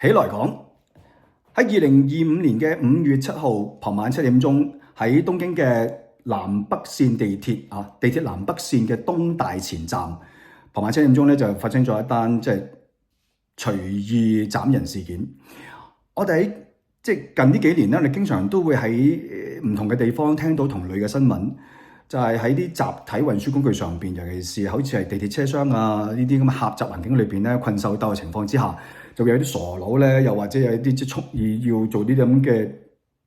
起來講，喺2025年嘅5月7號傍晚7點鐘，喺東京嘅南北線地鐵南北線嘅東大前站，傍晚7點鐘咧就發生咗一單隨意斬人事件。我哋喺近呢幾年咧，我哋經常都會喺唔同嘅地方聽到同類嘅新聞，就係喺啲集體運輸工具上邊，尤其是好似係地鐵車廂啊呢啲咁嘅狹窄環境裏邊咧，困獸鬥嘅情況之下，就會有啲傻佬咧，又或者有啲蓄意要做呢啲咁嘅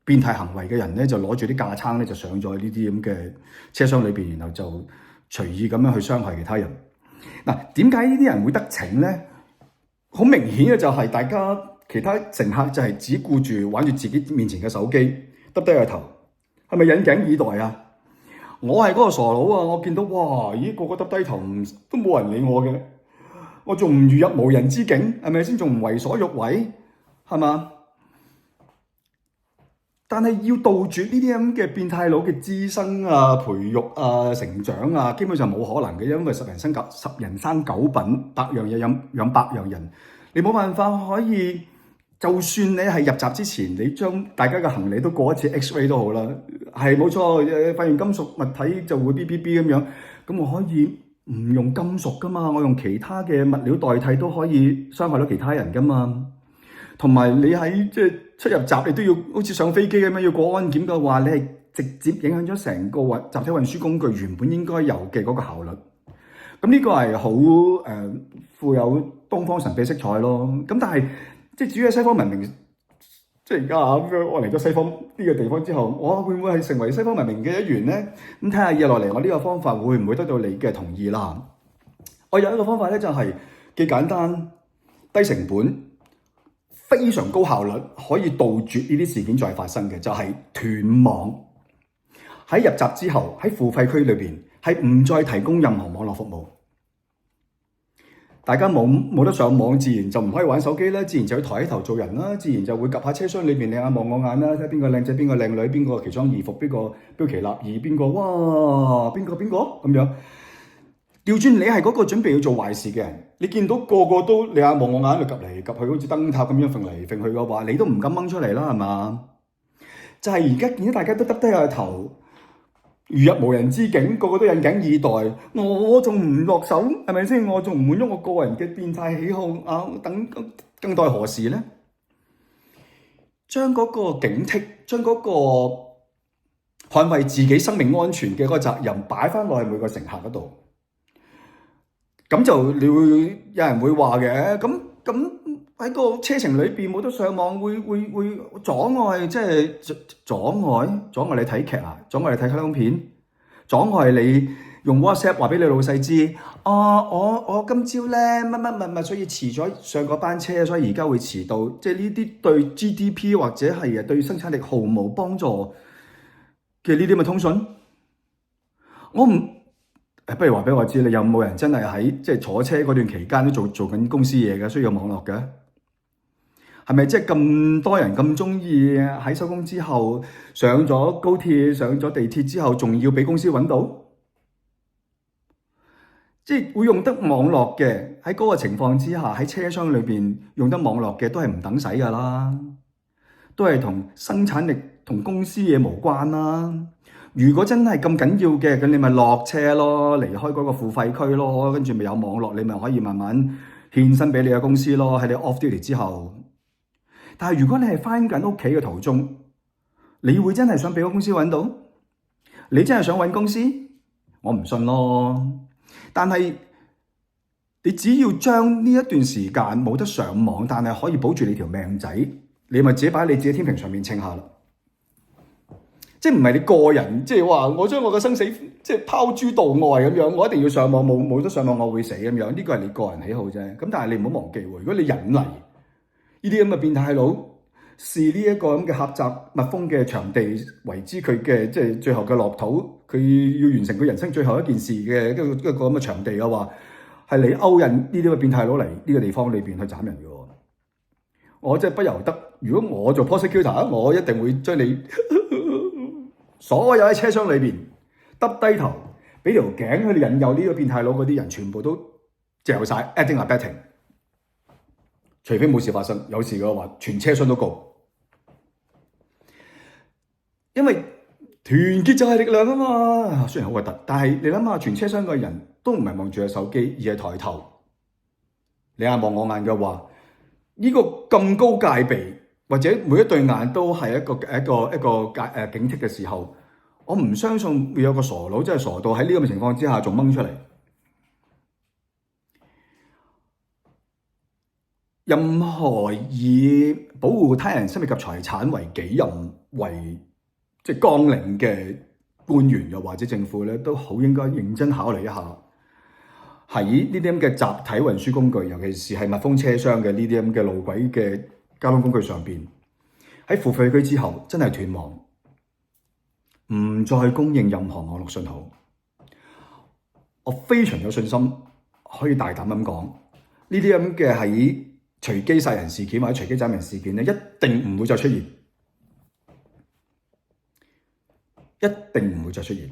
變態行為嘅人咧，就攞住啲架撐咧，就上咗呢啲咁嘅車廂裏邊，然後就隨意咁樣去傷害其他人。嗱，點解呢啲人會得逞咧？好明顯嘅就係大家其他乘客就係只顧住玩住自己面前嘅手機，耷低個頭，係咪引頸以待啊？我係嗰個傻佬啊！我見到哇，咦個個耷低頭都冇人理我嘅，我仲唔如入無人之境，係咪先？仲唔為所欲為，係嘛？但係要杜絕呢啲咁嘅變態佬嘅滋生啊、培育啊、成長啊，基本上冇可能嘅，因為十人生九品，百樣嘢養百樣人，你冇辦法可以。就算你係入閘之前，你將大家嘅行李都過一次 X-ray 都好啦，係冇錯，發現金屬物體就會 BBB 咁樣，咁我可以唔用金屬噶嘛，我用其他嘅物料代替都可以傷害到其他人噶嘛。同埋你喺出入閘，你都要好似上飛機咁樣要過安檢嘅話，你係直接影響咗成個集體運輸工具原本應該有嘅嗰個效率。咁呢個係好富有東方神秘色彩咯。咁但係至於喺西方文明，而家我嚟咗西方呢個地方之後，我會唔會係成為西方文明嘅一員咧？咁睇下以落嚟，我呢個方法會唔會得到你嘅同意啦？我有一個方法咧，就係既簡單、低成本、非常高效率，可以杜絕呢啲事件再發生嘅，就係斷網。喺入閘之後，喺付費區裏邊係唔再提供任何網絡服務。大家冇得上網，自然就唔可以玩手機啦，自然就要抬起頭做人啦，自然就會 𥄫 下車廂裏邊你眼望我眼啦，睇邊個靚仔邊個靚女，邊個奇裝異服，邊個標奇立異，邊個哇邊個咁樣。調轉你係嗰個準備要做壞事嘅人，你見到個個都你眼望我眼喺度 𥄫 嚟 𥄫 去，好似燈塔咁樣揈嚟揈去嘅話，你都唔敢掹出嚟啦，係嘛？就係而家見到大家都耷低個頭，如入無人之境，個個都引頸以待，我仲唔落手，係咪先？我仲唔滿足我個人嘅變態喜好啊？等更待何時呢？將嗰個警惕，將嗰個捍衛自己生命安全嘅嗰個責任擺翻落去每個乘客嗰度，咁就你會有人會話嘅，咁喺個車程裏邊冇得上網，會阻礙，阻礙你睇劇啊，阻礙你睇卡通片，阻礙你用 WhatsApp 話俾你老細知，我今朝咧乜，所以遲咗上嗰班車，所以而家會遲到。即係呢啲對 GDP 或者係對生產力毫無幫助嘅呢啲咁嘅通訊，不如話俾我知，你有冇人真係喺坐車嗰段期間都做緊公司嘢嘅，需要網絡嘅？係咪咁多人咁中意喺收工之後上咗高鐵、上咗地鐵之後，仲要俾公司揾到？會用得網絡嘅，喺嗰個情況之下，喺車廂裏邊用得網絡嘅都係唔等使噶啦，都係同生產力同公司嘢無關啦。如果真係咁緊要嘅，咁你咪落車咯，離開嗰個付費區咯，跟住咪有網絡，你咪可以慢慢獻身俾你嘅公司咯。喺你 off duty 之後，但係如果你係返緊屋企嘅途中，你會真係想俾個公司揾到？你真係想揾公司？我唔信咯。但係你只要將呢一段時間冇得上網，但係可以保住你條命仔，你咪自己擺喺你自己天平上面稱下啦。唔係你個人，話我將我嘅生死拋諸度外咁樣，我一定要上網，冇得上網我會死咁樣。呢個係你個人喜好啫。咁但係你唔好忘記喎，如果你引嚟呢啲咁嘅變態佬，視呢一個咁嘅狹窄密封嘅場地為之佢嘅最後嘅樂土，佢要完成佢人生最後一件事嘅一個咁嘅場地嘅話，係你勾引呢啲嘅變態佬嚟呢個地方裏邊去斬人嘅喎。我不由得，如果我做 prosecutor，我一定會將你所有喺車廂裏邊耷低頭，俾條頸去引誘呢個變態佬嗰啲人，全部都嚼晒 adding and abetting，除非冇事發生，有事嘅話，全車廂都告。因為團結就係力量啊嘛，雖然好核突，但係你諗下，全車廂嘅人都唔係望住個手機，而係抬頭，你眼望我眼嘅話，呢個咁高戒備，或者每一對眼都係一個警惕嘅時候，我唔相信會有個傻佬真係傻到喺呢咁嘅情況之下仲掹出嚟。任何以保護他人生命及財產為己任為即係綱領嘅官員又或者政府咧，都好應該認真考慮一下，喺呢啲咁嘅集體運輸工具，尤其是係密封車廂嘅呢啲咁嘅路軌嘅交通工具上邊，喺付費區之後真係斷網，唔再供應任何網絡信號。我非常有信心可以大膽咁講，呢啲咁嘅喺隨機殺人事件或者隨機斬人事件咧，一定唔會再出現，一定唔會再出現。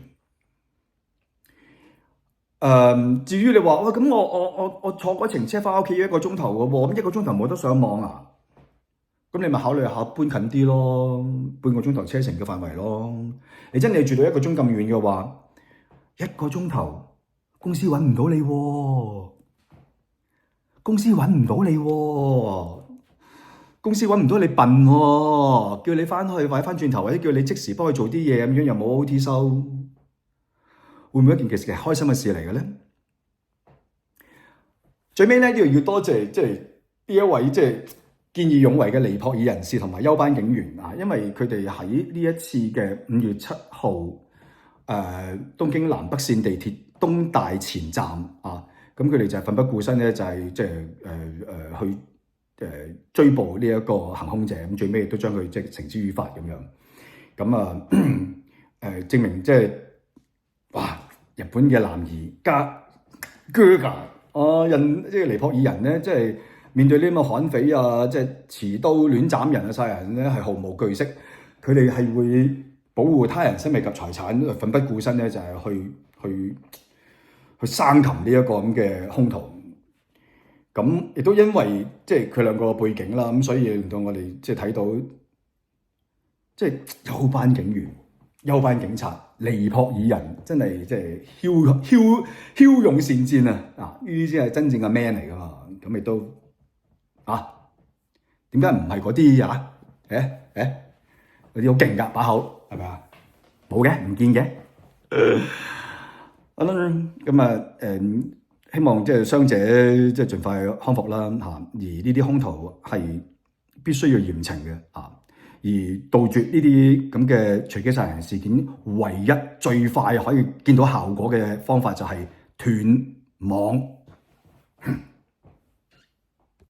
至於你話喂，咁我坐嗰程車翻屋企1個鐘頭嘅喎，咁1個鐘頭冇得上網啊？咁你咪考慮下搬近啲咯，半個鐘頭車程嘅範圍咯。你真係住到1個鐘咁遠嘅話，1個鐘頭公司揾唔到你喎，公司揾唔到你喎，公司揾唔到你笨喎，叫你翻去或者翻轉頭，或者叫你即時幫佢做啲嘢咁樣，又冇 OT 收，會唔會一件其實係開心嘅事嚟嘅咧？最尾咧呢度要多謝即係呢一位即係見義勇為嘅尼泊爾人士同埋休班警員啊，因為佢哋喺呢一次嘅5月7號東京南北線地鐵東大前站啊。咁佢哋就係奮不顧身咧，就係即係去追捕呢一個行兇者，咁最尾亦都將佢即係繩之於法咁樣。咁啊證明即係哇，日本嘅男兒加啹喀即係尼泊爾人咧，即係面對呢啲咁嘅悍匪啊，即係持刀亂斬人啊、殺人咧，係毫無懼色。佢哋係會保護他人生命及財產，奮不顧身咧，就係去生擒呢一個咁嘅兇徒，咁亦都因為即係佢兩個背景啦，咁所以令到我哋即係睇到即係休班警員、休班警察、尼泊爾人真係即係驍勇善戰啊！呢啲先係真正嘅 man 嚟噶嘛，咁亦都點解唔係嗰啲啊？嗰啲好勁噶把口係咪啊？冇嘅，唔見嘅。咁希望即係傷者即係盡快康復啦嚇。而呢啲兇徒係必須要嚴懲嘅啊。而杜絕呢啲咁嘅隨機殺人事件，唯一最快可以見到效果嘅方法就係斷網。